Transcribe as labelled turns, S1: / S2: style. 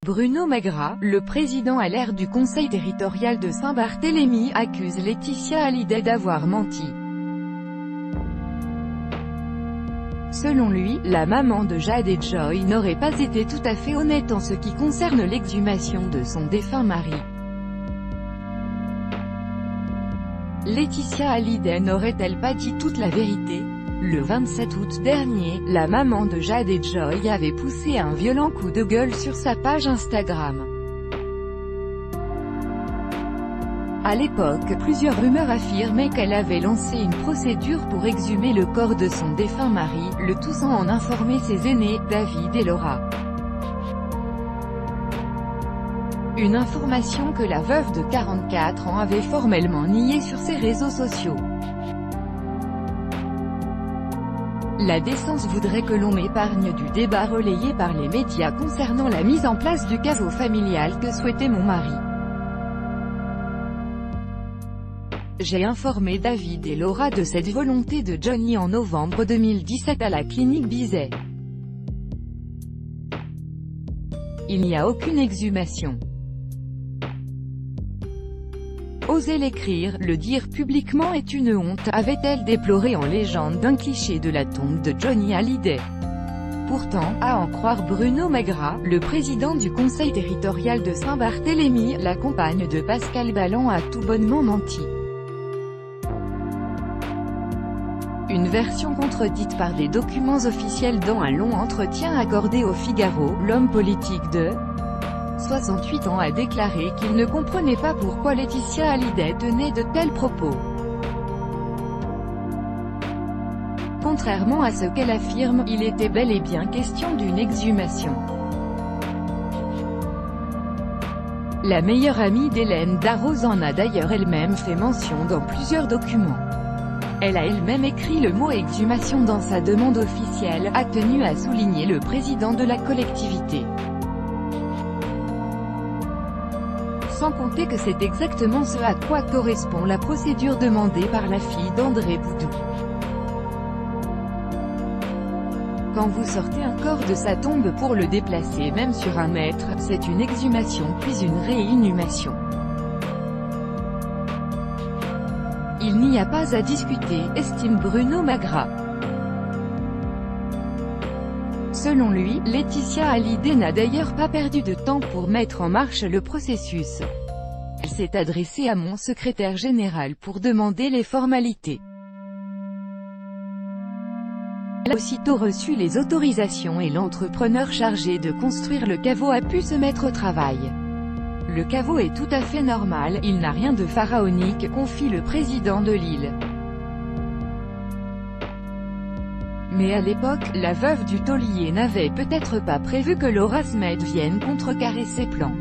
S1: Bruno Magras, le président à l'ère du Conseil territorial de Saint-Barthélemy, accuse Laetitia Hallyday d'avoir menti. Selon lui, la maman de Jade et Joy n'aurait pas été tout à fait honnête en ce qui concerne l'exhumation de son défunt mari. Laetitia Hallyday n'aurait-elle pas dit toute la vérité? Le 27 août dernier, la maman de Jade et Joy avait poussé un violent coup de gueule sur sa page Instagram. À l'époque, plusieurs rumeurs affirmaient qu'elle avait lancé une procédure pour exhumer le corps de son défunt mari, le tout sans en informer ses aînés, David et Laura. Une information que la veuve de 44 ans avait formellement niée sur ses réseaux sociaux. La décence voudrait que l'on m'épargne du débat relayé par les médias concernant la mise en place du caveau familial que souhaitait mon mari. J'ai informé David et Laura de cette volonté de Johnny en novembre 2017 à la clinique Bizet. Il n'y a aucune exhumation. Oser l'écrire, le dire publiquement est une honte, avait-elle déploré en légende d'un cliché de la tombe de Johnny Hallyday. Pourtant, à en croire Bruno Magras, le président du Conseil territorial de Saint-Barthélemy, la compagne de Pascal Balland a tout bonnement menti. Une version contredite par des documents officiels dans un long entretien accordé au Figaro, l'homme politique de 68 ans a déclaré qu'il ne comprenait pas pourquoi Laetitia Hallyday tenait de tels propos. Contrairement à ce qu'elle affirme, il était bel et bien question d'une exhumation. La meilleure amie d'Hélène Darroze en a d'ailleurs elle-même fait mention dans plusieurs documents. Elle a elle-même écrit le mot exhumation dans sa demande officielle, a tenu à souligner le président de la collectivité. Sans compter que c'est exactement ce à quoi correspond la procédure demandée par la fille d'André Boudou. Quand vous sortez un corps de sa tombe pour le déplacer même sur 1 mètre, c'est une exhumation puis une réinhumation. Il n'y a pas à discuter, estime Bruno Magras. Selon lui, Laetitia Hallyday n'a d'ailleurs pas perdu de temps pour mettre en marche le processus. Elle s'est adressée à mon secrétaire général pour demander les formalités. Elle a aussitôt reçu les autorisations et l'entrepreneur chargé de construire le caveau a pu se mettre au travail. Le caveau est tout à fait normal, il n'a rien de pharaonique, confie le président de l'île. Mais à l'époque, la veuve du taulier n'avait peut-être pas prévu que Laura Smet vienne contrecarrer ses plans.